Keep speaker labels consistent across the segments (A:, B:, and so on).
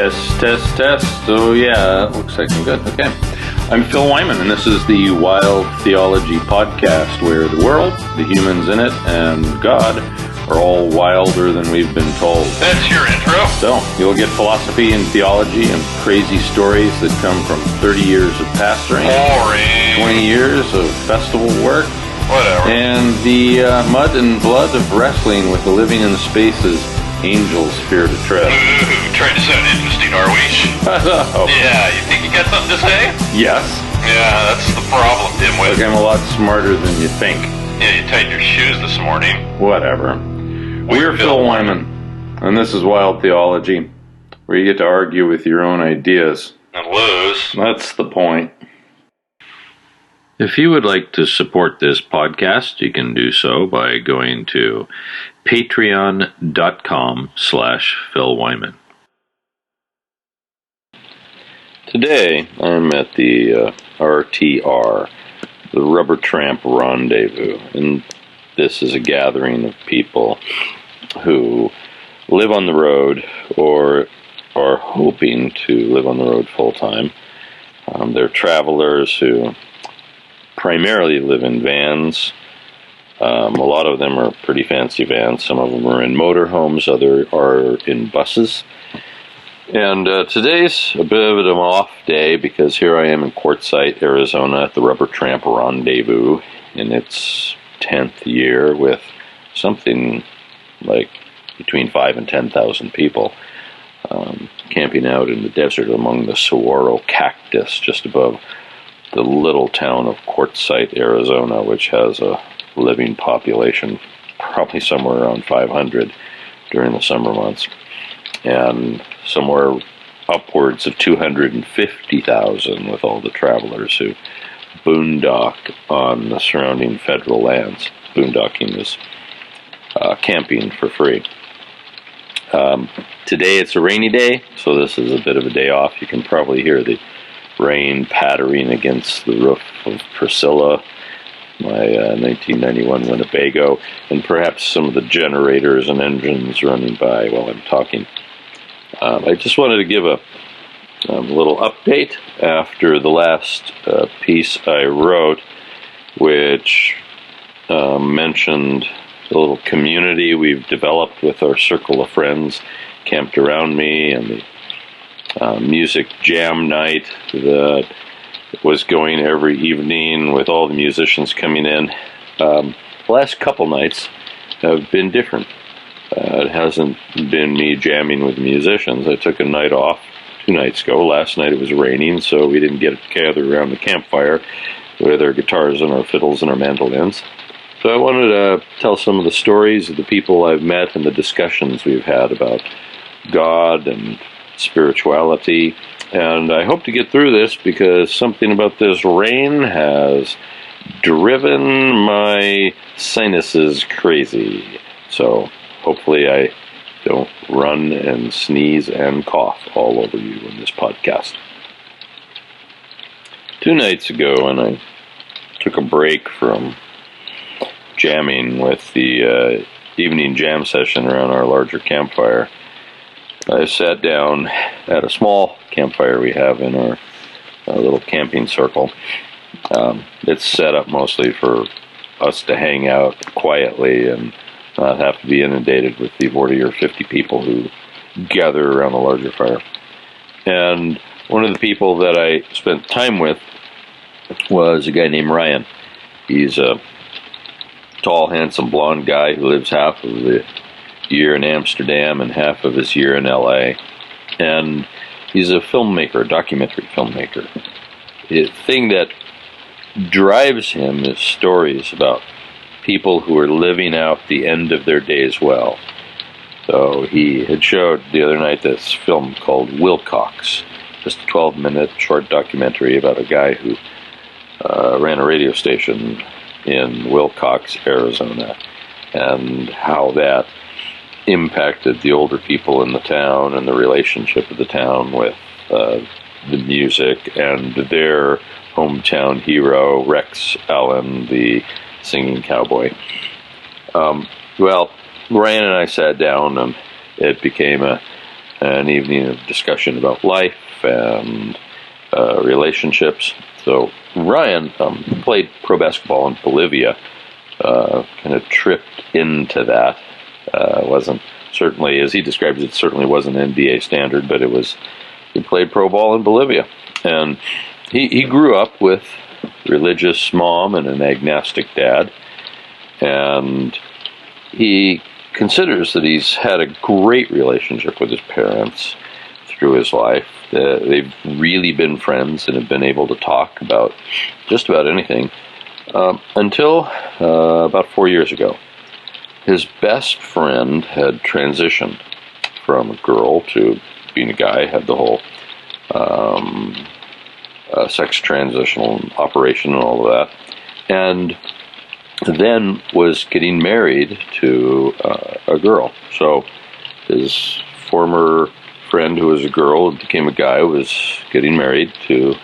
A: Test. Oh, yeah, looks like I'm good. Okay. I'm Phil Wyman, and this is the Wild Theology podcast, where the world, the humans in it, and God are all wilder than we've been told.
B: That's your intro?
A: So, you'll get philosophy and theology and crazy stories that come from 30 years of pastoring.
B: Boring.
A: 20 years of festival work.
B: Whatever.
A: And the mud and blood of wrestling with the living in spaces angels fear to tread.
B: Ooh, trying to sound interesting, are we?
A: Oh.
B: Yeah, you think you got something to say?
A: Yes.
B: Yeah, that's the problem, dimwit.
A: Look, I'm a lot smarter than you think.
B: Yeah, you tightened your shoes this morning.
A: Whatever. We're Phil Wyman, and this is Wild Theology, where you get to argue with your own ideas.
B: And lose.
A: That's the point. If you would like to support this podcast, you can do so by going to patreon.com/Phil Wyman. Today, I'm at the RTR, the Rubber Tramp Rendezvous, and this is a gathering of people who live on the road or are hoping to live on the road full-time. They're travelers who primarily live in vans. A lot of them are pretty fancy vans. Some of them are in motorhomes, others are in buses. And today's a bit of an off day because here I am in Quartzite, Arizona at the Rubber Tramp Rendezvous in its 10th year with something like between 5,000 and 10,000 people camping out in the desert among the saguaro cactus just above the little town of Quartzite, Arizona, which has a living population probably somewhere around 500 during the summer months, and somewhere upwards of 250,000 with all the travelers who boondock on the surrounding federal lands. Boondocking is camping for free. Today it's a rainy day, so this is a bit of a day off. You can probably hear the rain pattering against the roof of Priscilla, my 1991 Winnebago, and perhaps some of the generators and engines running by while I'm talking. I just wanted to give a little update after the last piece I wrote, which mentioned the little community we've developed with our circle of friends camped around me, and the music jam night that was going every evening with all the musicians coming in. The last couple nights have been different. It hasn't been me jamming with musicians. I took a night off 2 nights ago. Last night it was raining, so we didn't get together around the campfire with our guitars and our fiddles and our mandolins. So I wanted to tell some of the stories of the people I've met and the discussions we've had about God and spirituality, and I hope to get through this because something about this rain has driven my sinuses crazy. So hopefully I don't run and sneeze and cough all over you in this podcast. 2 nights ago, when I took a break from jamming with the evening jam session around our larger campfire, I sat down at a small campfire we have in our little camping circle. It's set up mostly for us to hang out quietly and not have to be inundated with the 40 or 50 people who gather around a larger fire. And one of the people that I spent time with was a guy named Ryan. He's a tall, handsome, blonde guy who lives half of the year in Amsterdam and half of his year in LA, and he's a filmmaker, a documentary filmmaker. The thing that drives him is stories about people who are living out the end of their days well. So he had showed the other night this film called Wilcox, just a 12-minute short documentary about a guy who ran a radio station in Wilcox, Arizona, and how that impacted the older people in the town and the relationship of the town with the music and their hometown hero, Rex Allen, the singing cowboy. Well, Ryan and I sat down, and it became a an evening of discussion about life and relationships. So Ryan played pro basketball in Bolivia, kind of tripped into that. Wasn't certainly, as he describes it, certainly wasn't NBA standard, but he played pro ball in Bolivia. And he grew up with religious mom and an agnostic dad. And he considers that he's had a great relationship with his parents through his life. They've really been friends and have been able to talk about just about anything until about 4 years ago. His best friend had transitioned from a girl to being a guy, had the whole sex transitional operation and all of that, and then was getting married to a girl. So his former friend, who was a girl, became a guy, was getting married to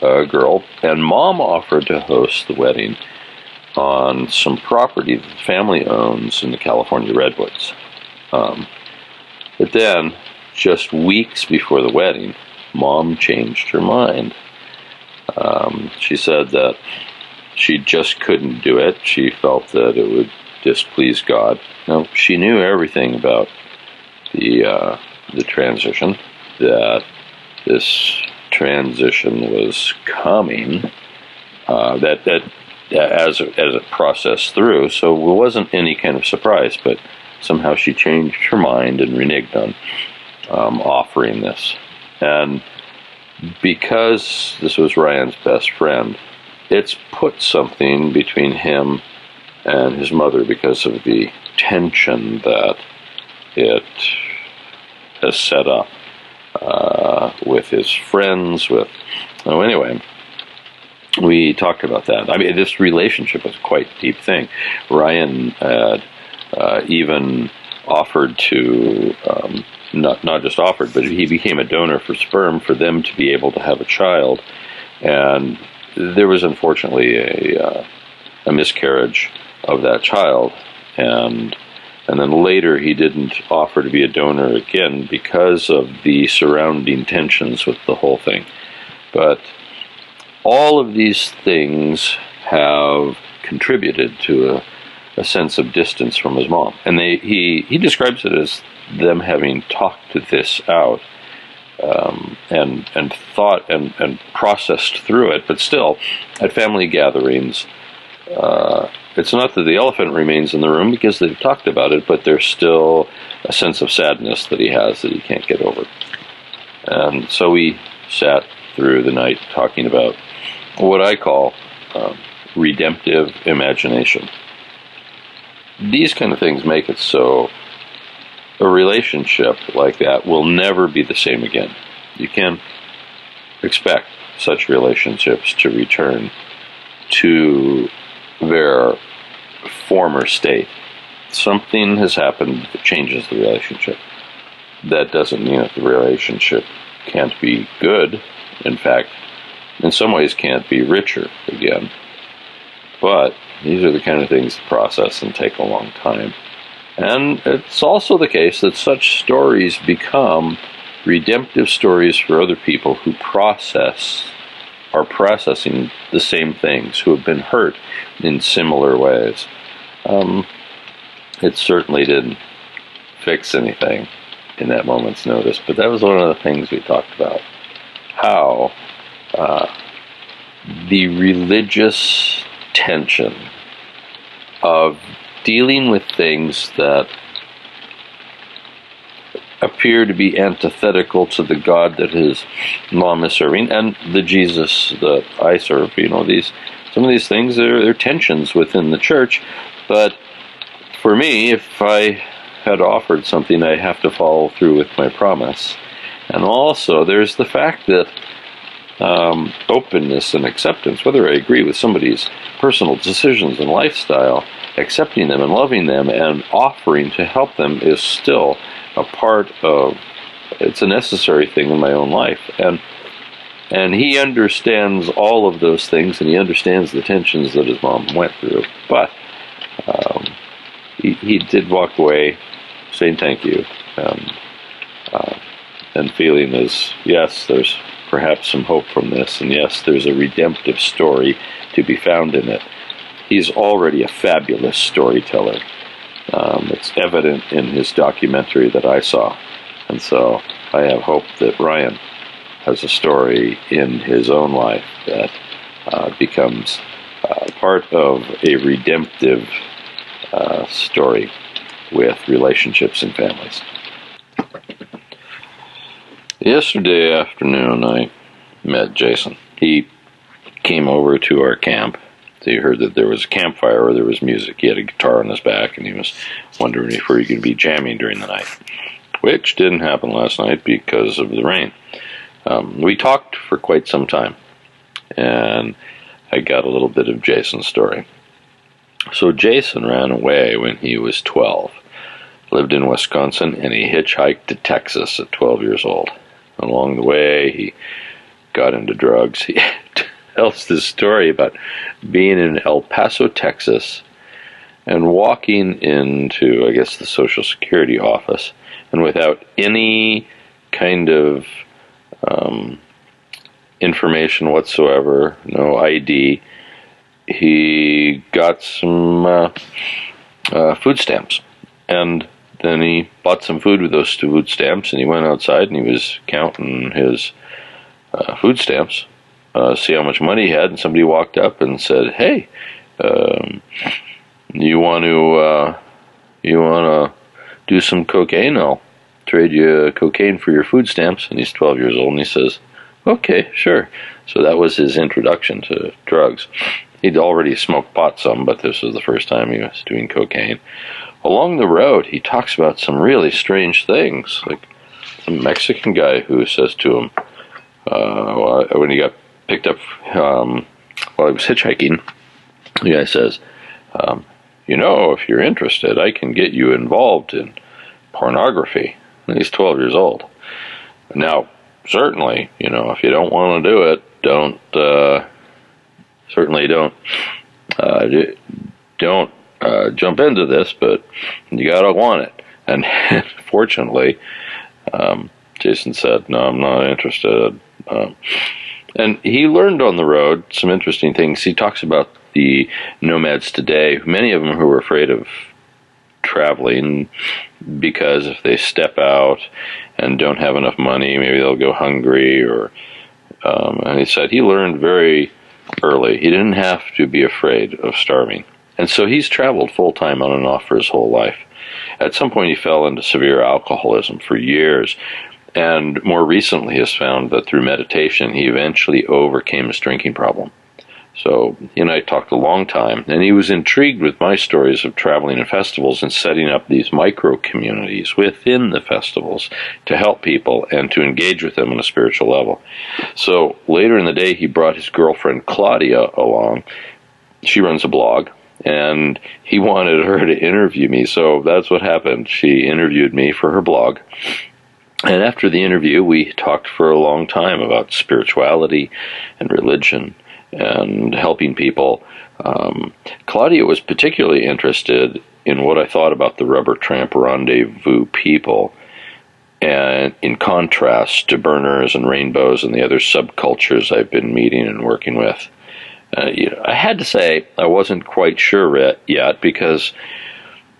A: a girl, and mom offered to host the wedding on some property that the family owns in the California Redwoods. But then, just weeks before the wedding, mom changed her mind. She said that she just couldn't do it. She felt that it would displease God. Now, she knew everything about the transition, that this transition was coming, that as it processed through, so it wasn't any kind of surprise, but somehow she changed her mind and reneged on offering this. And because this was Ryan's best friend, it's put something between him and his mother because of the tension that it has set up with his friends. Anyway, we talked about that. I mean, this relationship was quite a deep thing. Ryan had even offered to, not just offered, but he became a donor for sperm for them to be able to have a child. And there was unfortunately a miscarriage of that child. And then later he didn't offer to be a donor again because of the surrounding tensions with the whole thing. But all of these things have contributed to a sense of distance from his mom. And he describes it as them having talked this out and thought and processed through it. But still, at family gatherings, it's not that the elephant remains in the room because they've talked about it, but there's still a sense of sadness that he has that he can't get over. And so we sat through the night talking about what I call redemptive imagination. These kind of things make it so a relationship like that will never be the same again. You can't expect such relationships to return to their former state. Something has happened that changes the relationship. That doesn't mean that the relationship can't be good. In fact, in some ways can't be richer again. But these are the kind of things that process and take a long time. And it's also the case that such stories become redemptive stories for other people who are processing the same things, who have been hurt in similar ways. It certainly didn't fix anything in that moment's notice, but that was one of the things we talked about. How the religious tension of dealing with things that appear to be antithetical to the God that his mom is serving and the Jesus that I serve. Some of these things, they're tensions within the church, but for me, if I had offered something, I have to follow through with my promise. And also, there's the fact that openness and acceptance, whether I agree with somebody's personal decisions and lifestyle, accepting them and loving them and offering to help them is still a part of, it's a necessary thing in my own life. And he understands all of those things, and he understands the tensions that his mom went through. But he did walk away saying thank you. and feeling is, yes, there's perhaps some hope from this, and yes, there's a redemptive story to be found in it. He's already a fabulous storyteller. It's evident in his documentary that I saw. And so I have hope that Ryan has a story in his own life that becomes part of a redemptive story with relationships and families. Yesterday afternoon, I met Jason. He came over to our camp. He heard that there was a campfire where there was music. He had a guitar on his back, and he was wondering if we were going to be jamming during the night, which didn't happen last night because of the rain. We talked for quite some time, and I got a little bit of Jason's story. So Jason ran away when he was 12, lived in Wisconsin, and he hitchhiked to Texas at 12 years old. Along the way, he got into drugs. He tells this story about being in El Paso, Texas, and walking into, I guess, the Social Security office, and without any kind of information whatsoever, no ID, he got some food stamps. And then he bought some food with those food stamps, and he went outside and he was counting his food stamps, see how much money he had, and somebody walked up and said, "Hey, you want to do some cocaine? I'll trade you cocaine for your food stamps." And he's 12 years old, and he says, "Okay, sure." So that was his introduction to drugs. He'd already smoked pot some, but this was the first time he was doing cocaine. Along the road, he talks about some really strange things, like a Mexican guy who says to him, when he got picked up while he was hitchhiking, the guy says, if you're interested, I can get you involved in pornography. And he's 12 years old. Now, certainly, if you don't want to do it, don't jump into this, but you gotta want it. And fortunately, Jason said, "No, I'm not interested." And he learned on the road some interesting things. He talks about the nomads today, many of them who are afraid of traveling because if they step out and don't have enough money, maybe they'll go hungry. And he said he learned very early he didn't have to be afraid of starving. And so he's traveled full-time on and off for his whole life. At some point he fell into severe alcoholism for years, and more recently has found that through meditation he eventually overcame his drinking problem. So he and I talked a long time, and he was intrigued with my stories of traveling in festivals and setting up these micro-communities within the festivals to help people and to engage with them on a spiritual level. So later in the day, he brought his girlfriend Claudia along. She runs a blog, and he wanted her to interview me, so that's what happened. She interviewed me for her blog. And after the interview, we talked for a long time about spirituality and religion and helping people. Claudia was particularly interested in what I thought about the Rubber Tramp Rendezvous people, and in contrast to burners and rainbows and the other subcultures I've been meeting and working with. I had to say I wasn't quite sure yet, because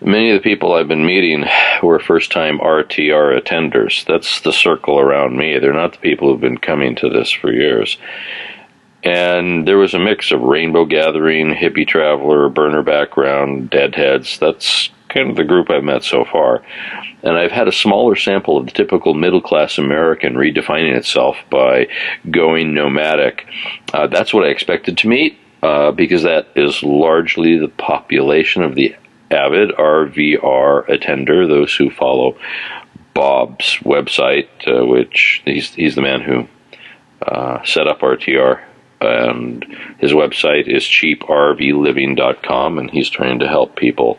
A: many of the people I've been meeting were first-time RTR attenders. That's the circle around me. They're not the people who've been coming to this for years. And there was a mix of rainbow gathering, hippie traveler, burner background, deadheads. That's kind of the group I've met so far. And I've had a smaller sample of the typical middle-class American redefining itself by going nomadic. That's what I expected to meet, because that is largely the population of the avid RVR attender, those who follow Bob's website, which he's the man who set up RTR. And his website is cheaprvliving.com, and he's trying to help people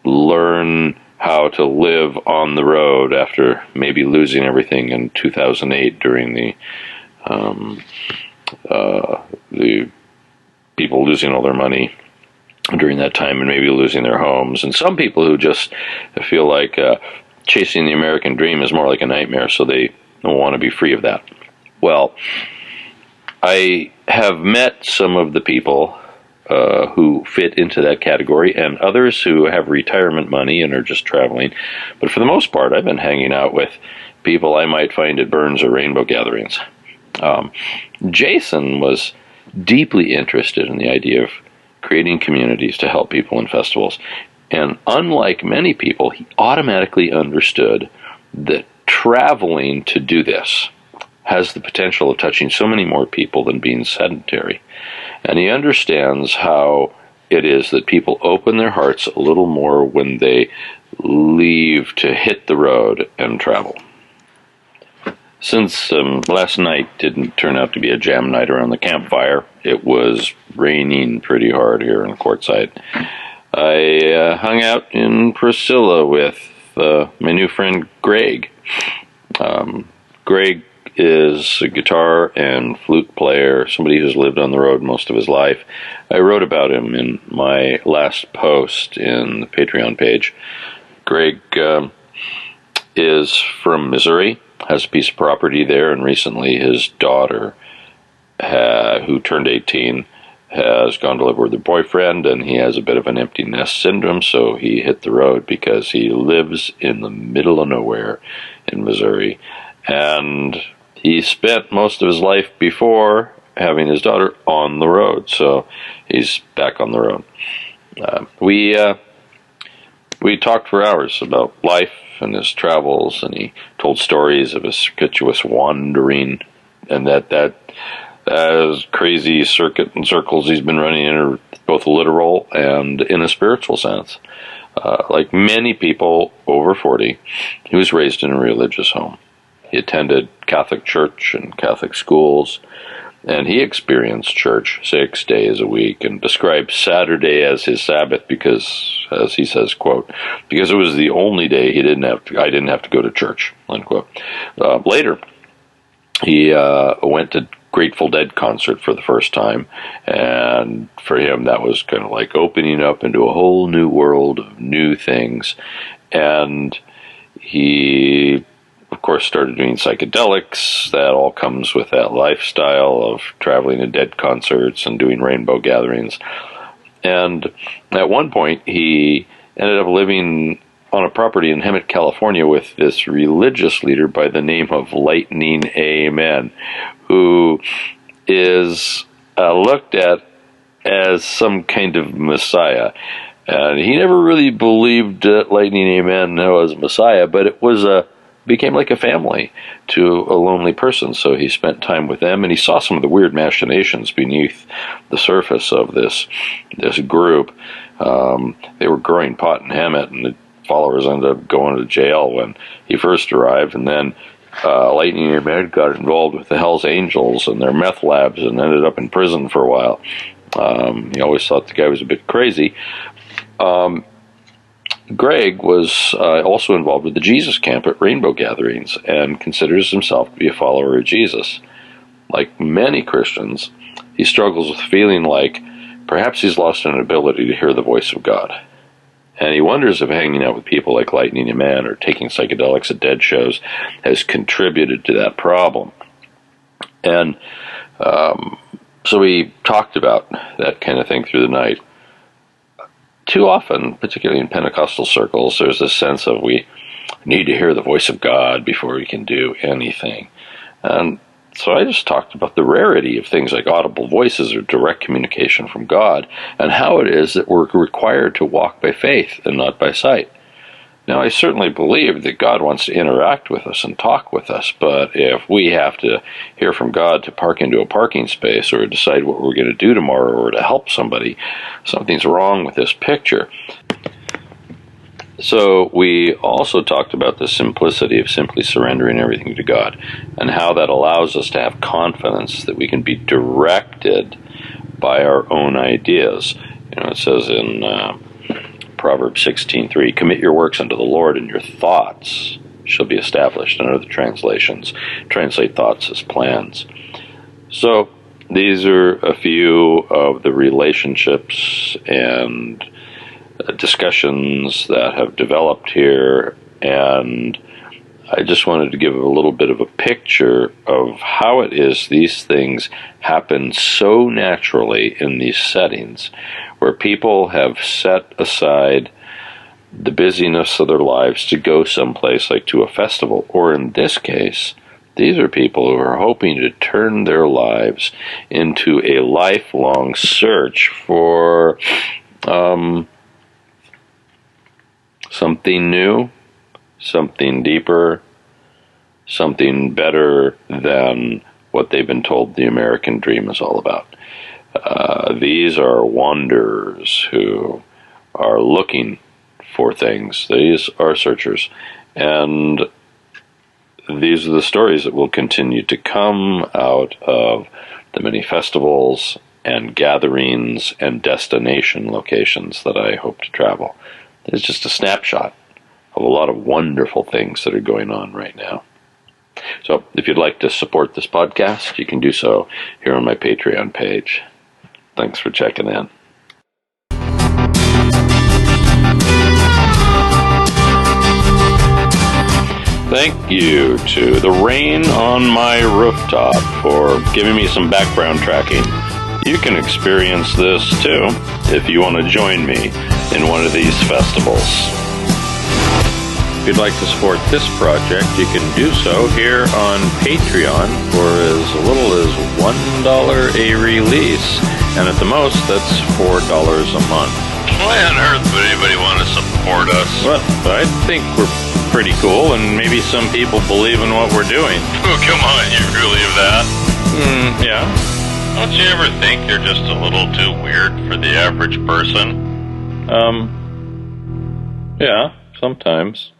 A: learn how to live on the road after maybe losing everything in 2008 during the people losing all their money during that time and maybe losing their homes. And some people who just feel like chasing the American dream is more like a nightmare, so they don't want to be free of that. Well, I have met some of the people who fit into that category, and others who have retirement money and are just traveling. But for the most part, I've been hanging out with people I might find at Burns or Rainbow gatherings. Jason was deeply interested in the idea of creating communities to help people in festivals. And unlike many people, he automatically understood that traveling to do this has the potential of touching so many more people than being sedentary. And he understands how it is that people open their hearts a little more when they leave to hit the road and travel. Since last night didn't turn out to be a jam night around the campfire, it was raining pretty hard here in Quartzite. I hung out in Priscilla with my new friend Greg. Greg is a guitar and flute player, somebody who's lived on the road most of his life. I wrote about him in my last post in the Patreon page. Greg is from Missouri, has a piece of property there, and recently his daughter, who turned 18, has gone to live with her boyfriend, and he has a bit of an empty nest syndrome, so he hit the road because he lives in the middle of nowhere in Missouri. And he spent most of his life before having his daughter on the road, so he's back on the road. We talked for hours about life and his travels, and he told stories of his circuitous wandering, and that crazy circuit and circles he's been running in are both literal and in a spiritual sense. Like many people over 40, he was raised in a religious home. He attended Catholic church and Catholic schools, and he experienced church 6 days a week and described Saturday as his Sabbath because, as he says, quote, because it was the only day I didn't have to go to church, unquote. Later, he went to Grateful Dead concert for the first time, and for him that was kind of like opening up into a whole new world of new things. And he, of course, started doing psychedelics. That all comes with that lifestyle of traveling to Dead concerts and doing rainbow gatherings. And at one point, he ended up living on a property in Hemet, California, with this religious leader by the name of Lightning Amen, who is looked at as some kind of messiah. And he never really believed that Lightning Amen was Messiah, but it became like a family to a lonely person. So he spent time with them, and he saw some of the weird machinations beneath the surface of this group. They were growing pot in Hemet, and the followers ended up going to jail when he first arrived, and then Lightning Amen got involved with the Hells Angels and their meth labs and ended up in prison for a while. He always thought the guy was a bit crazy. Greg was also involved with the Jesus Camp at Rainbow gatherings and considers himself to be a follower of Jesus. Like many Christians, he struggles with feeling like perhaps he's lost an ability to hear the voice of God. And he wonders if hanging out with people like Lightning Amen or taking psychedelics at Dead shows has contributed to that problem. And so we talked about that kind of thing through the night. Too often, particularly in Pentecostal circles, there's this sense of we need to hear the voice of God before we can do anything. And so I just talked about the rarity of things like audible voices or direct communication from God, and how it is that we're required to walk by faith and not by sight. Now, I certainly believe that God wants to interact with us and talk with us, but if we have to hear from God to park into a parking space or decide what we're going to do tomorrow or to help somebody, something's wrong with this picture. So we also talked about the simplicity of simply surrendering everything to God and how that allows us to have confidence that we can be directed by our own ideas. You know, it says in Proverbs 16:3, commit your works unto the Lord, and your thoughts shall be established. And other translations translate thoughts as plans. So these are a few of the relationships and discussions that have developed here, and And I just wanted to give a little bit of a picture of how it is these things happen so naturally in these settings where people have set aside the busyness of their lives to go someplace like to a festival. Or in this case, these are people who are hoping to turn their lives into a lifelong search for something new, something deeper, something better than what they've been told the American dream is all about. These are wanderers who are looking for things. These are searchers. And these are the stories that will continue to come out of the many festivals and gatherings and destination locations that I hope to travel. It's just a snapshot of a lot of wonderful things that are going on right now. So if you'd like to support this podcast, you can do so here on my Patreon page. Thanks for checking in. Thank you to the rain on my rooftop for giving me some background tracking. You can experience this too if you want to join me in one of these festivals. If you'd like to support this project, you can do so here on Patreon for as little as $1 a release, and at the most, that's $4 a month.
B: Why on earth would anybody want to support us?
A: Well, I think we're pretty cool, and maybe some people believe in what we're doing.
B: Oh, come on, you believe that?
A: Yeah.
B: Don't you ever think you're just a little too weird for the average person?
A: Yeah, sometimes.